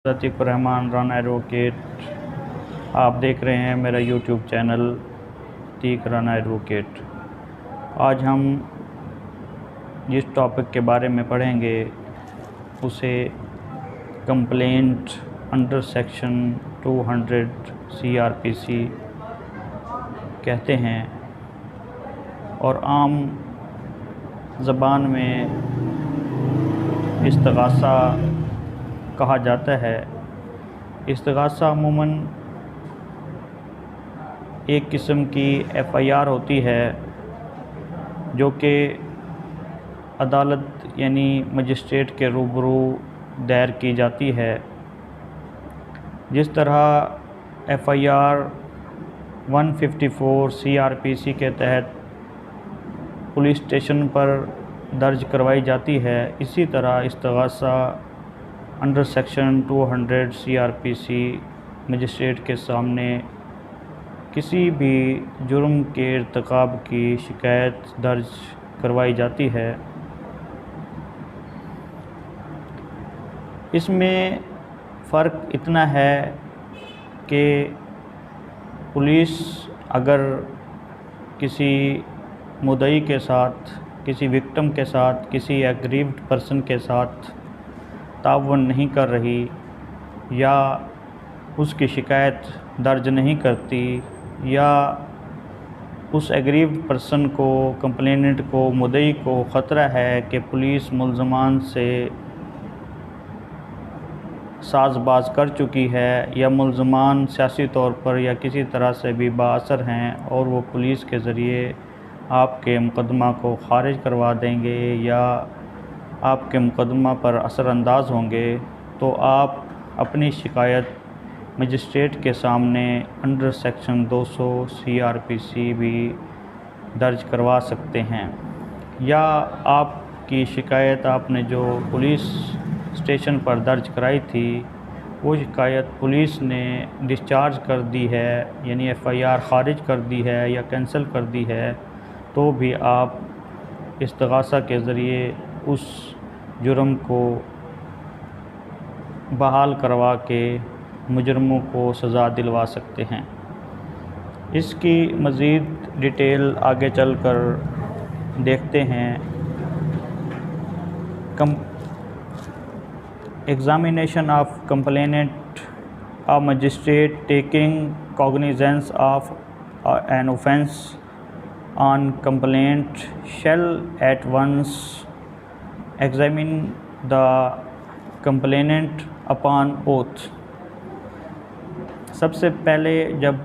Rahman run advocate. आप देख रहे हैं मेरा यूट्यूब चैनल तीक रन एडवोकेट। आज हम जिस टॉपिक के बारे में पढ़ेंगे उसे कंप्लेंट अंडर सेक्शन 200 CRPC कहते हैं और आम ज़बान में इस्तिग़ासा कहा जाता है। इस्तिग़ासा अमूमन एक किस्म की FIR होती है जो कि अदालत यानी मजिस्ट्रेट के रूबरू दायर की जाती है। जिस तरह FIR 154 CRPC के तहत पुलिस स्टेशन पर दर्ज करवाई जाती है, इसी तरह इस्तिग़ासा अंडर सेक्शन 200 CRPC मजिस्ट्रेट के सामने किसी भी जुर्म के इर्तिकाब की शिकायत दर्ज करवाई जाती है। इसमें फ़र्क इतना है कि पुलिस अगर किसी मुद्दई के साथ, किसी विक्टिम के साथ, किसी एग्रीव्ड पर्सन के साथ ताउन नहीं कर रही या उसकी शिकायत दर्ज नहीं करती या उस एग्रीव्ड पर्सन को, कंप्लेनेंट को, मुद्दई को ख़तरा है कि पुलिस मुल्ज़मान से साज़बाज़ कर चुकी है या मुल्ज़मान सियासी तौर पर या किसी तरह से भी बाअसर हैं और वो पुलिस के ज़रिए आपके मुकदमा को ख़ारिज करवा देंगे या आपके मुकदमा पर असरअंदाज होंगे, तो आप अपनी शिकायत मजिस्ट्रेट के सामने अंडर सेक्शन 200 CRPC भी दर्ज करवा सकते हैं। या आपकी शिकायत आपने जो पुलिस स्टेशन पर दर्ज कराई थी वो शिकायत पुलिस ने डिस्चार्ज कर दी है, यानी FIR ख़ारिज कर दी है या कैंसिल कर दी है, तो भी आप इस्तिग़ासा के ज़रिए उस जुर्म को बहाल करवा के मुजरमों को सज़ा दिलवा सकते हैं। इसकी मज़ीद डिटेल आगे चलकर देखते हैं। Examination of complainant, a magistrate taking cognizance of an offence on complaint shall at once examine the complainant upon oath। सबसे पहले जब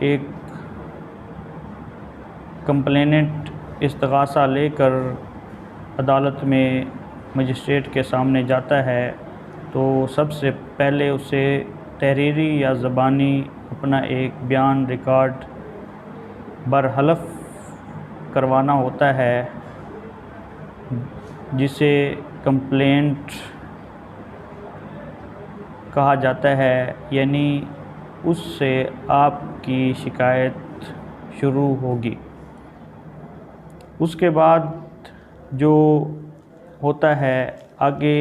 एक कंप्लेनेंट इस्तिग़ासा लेकर अदालत में मजिस्ट्रेट के सामने जाता है तो सबसे पहले उसे तहरीरी या ज़बानी अपना एक बयान रिकॉर्ड बरहलफ करवाना होता है, जिसे कंप्लेंट कहा जाता है, यानी उससे आपकी शिकायत शुरू होगी। उसके बाद जो होता है आगे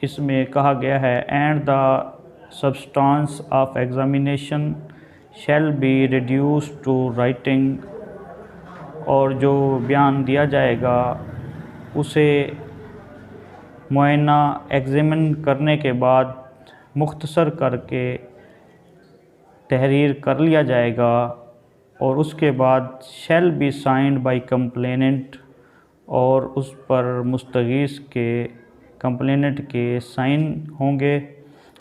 इसमें कहा गया है, and the substance of examination shall be reduce to writing, और जो बयान दिया जाएगा उसे मुआयना एग्ज़ामिन करने के बाद मुख्तसर करके तहरीर कर लिया जाएगा और उसके बाद shall be signed by complainant, और उस पर मुस्तगीस के कंप्लेनेंट के साइन होंगे,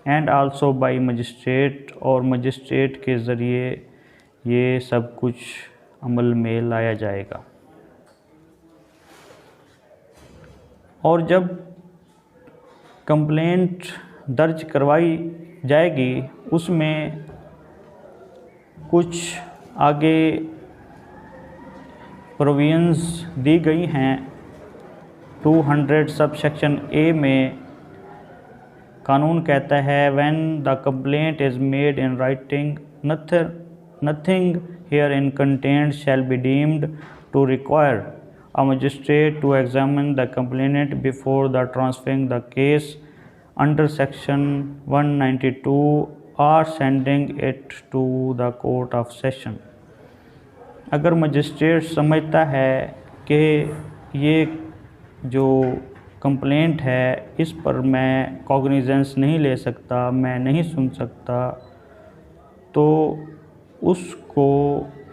एंड आल्सो बाय मजिस्ट्रेट, और मजिस्ट्रेट के ज़रिए ये सब कुछ अमल में लाया जाएगा। और जब कंप्लेंट दर्ज करवाई जाएगी उसमें कुछ आगे प्रोविजंस दी गई हैं। 200 सबसेक्शन A में कानून कहता है, when the complaint is made in writing nothing herein contained shall be deemed to require a magistrate to examine the complainant before the transferring the case under section 192 or sending it to the court of session। अगर magistrate समझता है कि ये जो complaint है इस पर मैं कॉग्निजेंस नहीं ले सकता, मैं नहीं सुन सकता, तो उसको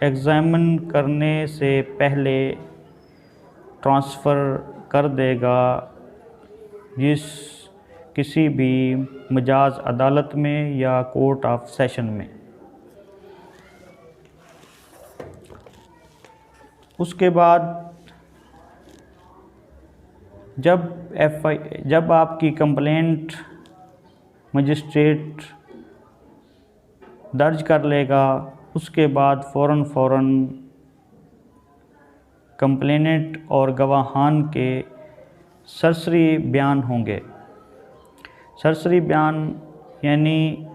एग्ज़ामिन करने से पहले ट्रांसफ़र कर देगा किसी भी मजाज अदालत में या कोर्ट ऑफ सेशन में। उसके बाद जब आपकी कंप्लेंट मजिस्ट्रेट दर्ज कर लेगा, उसके बाद फ़ौरन कंप्लेनेंट और गवाहान के सरसरी बयान होंगे। सरसरी बयान यानी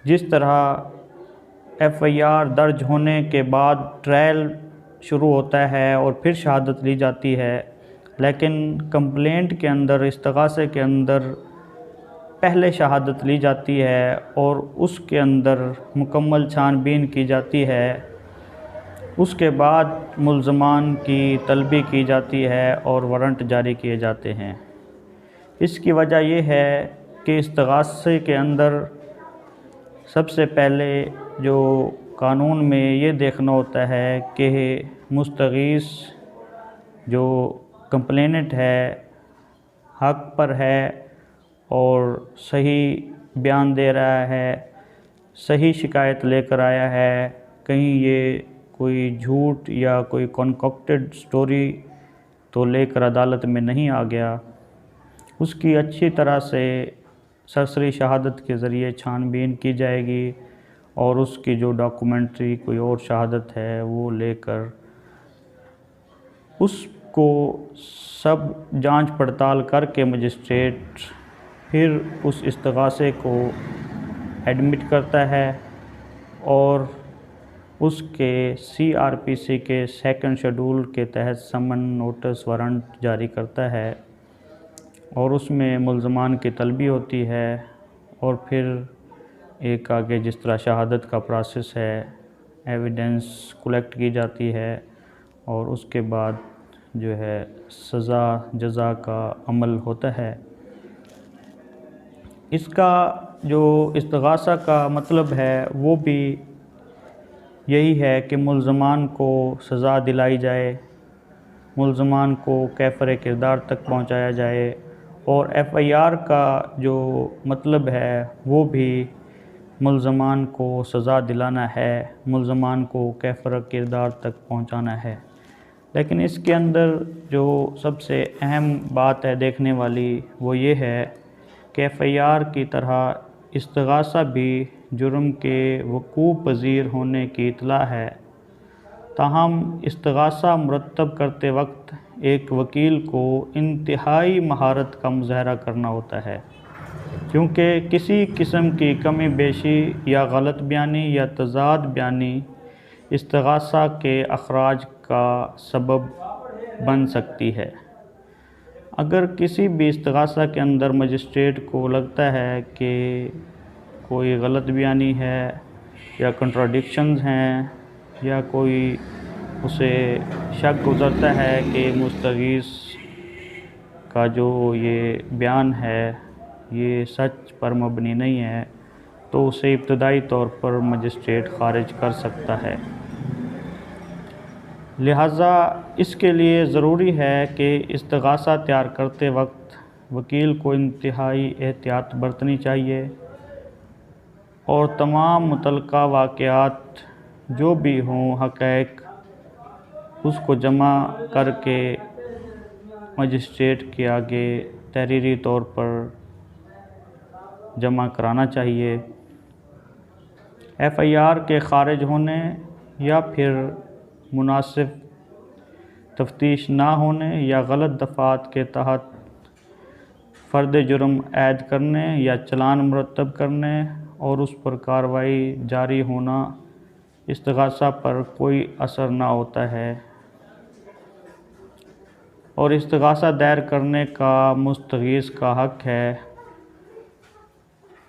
जिस तरह एफआईआर दर्ज होने के बाद ट्रायल शुरू होता है और फिर शहादत ली जाती है, लेकिन कंप्लेंट के अंदर, इस्तग़ासे के अंदर पहले शहादत ली जाती है और उसके अंदर मुकम्मल छानबीन की जाती है। उसके बाद मुल्ज़मान की तलबी की जाती है और वारंट जारी किए जाते हैं। इसकी वजह यह है कि इस्तग़ासे के अंदर सबसे पहले जो कानून में ये देखना होता है कि मुस्तग़ीस जो कंप्लेनेंट है हक़ पर है और सही बयान दे रहा है, सही शिकायत लेकर आया है, कहीं ये कोई झूठ या कोई कॉन्कॉक्टेड स्टोरी तो लेकर अदालत में नहीं आ गया। उसकी अच्छी तरह से सरसरी शहादत के ज़रिए छानबीन की जाएगी और उसकी जो डॉक्यूमेंट्री कोई और शहादत है वो लेकर उसको सब जांच पड़ताल करके मजिस्ट्रेट फिर उस इस्तग़ासे को एडमिट करता है और उसके CRPC के सेकंड शेड्यूल के तहत समन, नोटिस, वारंट जारी करता है और उसमें मुल्ज़मान की तलबी होती है और फिर एक आगे जिस तरह शहादत का प्रोसेस है, एविडेंस कलेक्ट की जाती है और उसके बाद जो है सज़ा जज़ा का अमल होता है। इसका जो इस्तग़ासा का मतलब है वो भी यही है कि मुल्ज़मान को सज़ा दिलाई जाए, मुल्ज़मान को कैफ़र किरदार तक पहुंचाया जाए और FIR का जो मतलब है वो भी मुल्ज़मान को सज़ा दिलाना है, मुल्ज़मान को कैफ़र किरदार तक पहुंचाना है। लेकिन इसके अंदर जो सबसे अहम बात है देखने वाली वो ये है कि FIR की तरह इस्तग़ासा भी जुर्म के वक़ूअ पज़ीर होने की इत्तला है। ताहम इस्तग़ासा मुरतब करते वक्त एक वकील को इंतहाई महारत का मुज़ाहरा करना होता है, क्योंकि किसी किस्म की कमी बेशी या गलत बयानी या तज़ाद बयानी इस्तग़ासा के अखराज का सबब बन सकती है। अगर किसी भी इस्तग़ासा के अंदर मजिस्ट्रेट को लगता है कि कोई गलत बयानी है या कंट्राडिक्शंस हैं या कोई उसे शक गुज़रता है कि मुस्तग़ीस का जो ये बयान है ये सच पर मबनी नहीं है, तो उसे इब्तदाई तौर पर मजिस्ट्रेट ख़ारिज कर सकता है। लिहाजा इसके लिए ज़रूरी है कि इस्तग़ासा तैयार करते वक्त वकील को इंतहाई एहतियात बरतनी चाहिए और तमाम मुतल्लिक़ा वाक़यात जो भी हों, हक़ाइक़, उसको जमा करके मजिस्ट्रेट के आगे तहरीरी तौर पर जमा कराना चाहिए। FIR के ख़ारिज होने या फिर मुनासिब तफ्तीश ना होने या गलत दफ़ात के तहत फ़र्द जुर्म ऐद करने या चलान मुरतब करने और उस पर कार्रवाई जारी होना इस्तग़ासा पर कोई असर ना होता है और इस्तग़ासा दायर करने का मुस्तग़ीस का हक़ है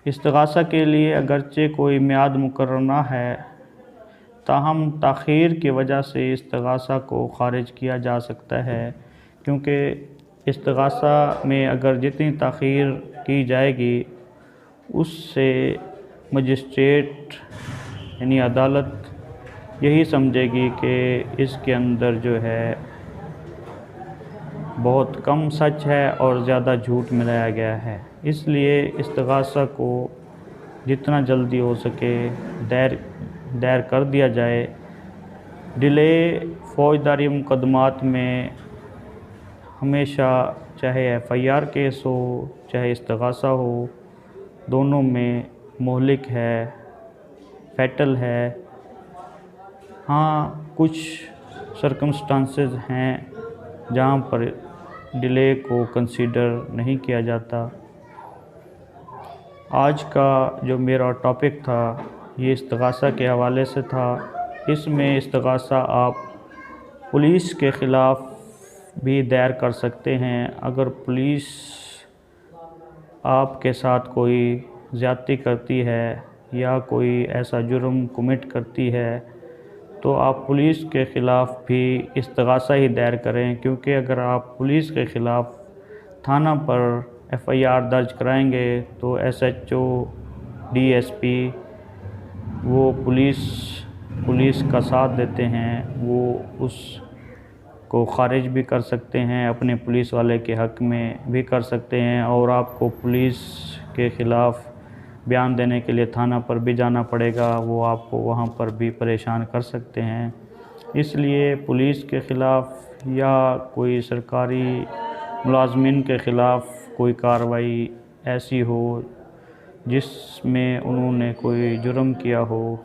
इस्तिगासा के लिए अगरचे कोई मियाद मुकर्रर ना है, ताहम ताख़ीर की वजह से इस्तिगासा को ख़ारिज किया जा सकता है, क्योंकि इस्तिगासा में अगर जितनी ताख़ीर की जाएगी उससे मजिस्ट्रेट यानी अदालत यही समझेगी कि इसके अंदर जो है बहुत कम सच है और ज़्यादा झूठ मिलाया गया है। इसलिए इस्तिगासा को जितना जल्दी हो सके दायर कर दिया जाए। डिले फ़ौजदारी मुकदमात में हमेशा चाहे FIR केस हो चाहे इस्तिगासा हो, दोनों में मोहलिक है, फ़ैटल है। हाँ, कुछ सर्कमस्टांसेस हैं जहाँ पर डिले को कंसीडर नहीं किया जाता। आज का जो मेरा टॉपिक था ये इस्तिगासा के हवाले से था। इसमें इस्तिगासा आप पुलिस के ख़िलाफ़ भी दायर कर सकते हैं। अगर पुलिस आपके साथ कोई ज़्यादती करती है या कोई ऐसा जुर्म कमिट करती है तो आप पुलिस के ख़िलाफ़ भी इस्तिगासा ही दायर करें, क्योंकि अगर आप पुलिस के ख़िलाफ़ थाना पर FIR दर्ज कराएंगे तो SHO DSP वो पुलिस का साथ देते हैं, वो उसको ख़ारिज भी कर सकते हैं, अपने पुलिस वाले के हक़ में भी कर सकते हैं और आपको पुलिस के ख़िलाफ़ बयान देने के लिए थाना पर भी जाना पड़ेगा, वो आपको वहाँ पर भी परेशान कर सकते हैं। इसलिए पुलिस के ख़िलाफ़ या कोई सरकारी मुलाज़मिन के ख़िलाफ़ कोई कार्रवाई ऐसी हो जिसमें उन्होंने कोई जुर्म किया हो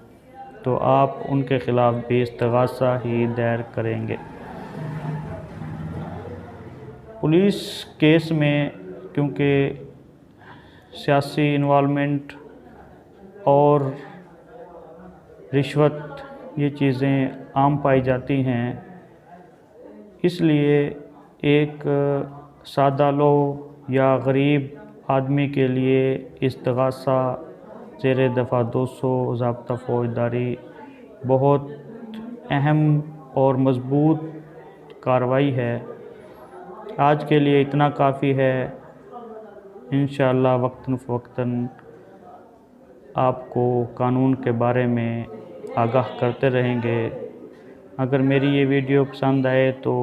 तो आप उनके ख़िलाफ़ भी इस्तिगासा ही दायर करेंगे। पुलिस केस में क्योंकि सियासी इन्वॉल्वमेंट और रिश्वत ये चीज़ें आम पाई जाती हैं, इसलिए एक सादा लोग या गरीब आदमी के लिए इस्तिगासा ज़ेरे दफ़ा 200 ज़ाब्ता फ़ौजदारी बहुत अहम और मज़बूत कार्रवाई है। आज के लिए इतना काफ़ी है। इंशाअल्लाह वक्तन फ़वक्तन आपको कानून के बारे में आगाह करते रहेंगे। अगर मेरी ये वीडियो पसंद आए तो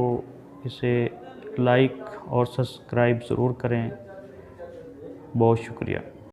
इसे लाइक और सब्सक्राइब ज़रूर करें। बहुत शुक्रिया।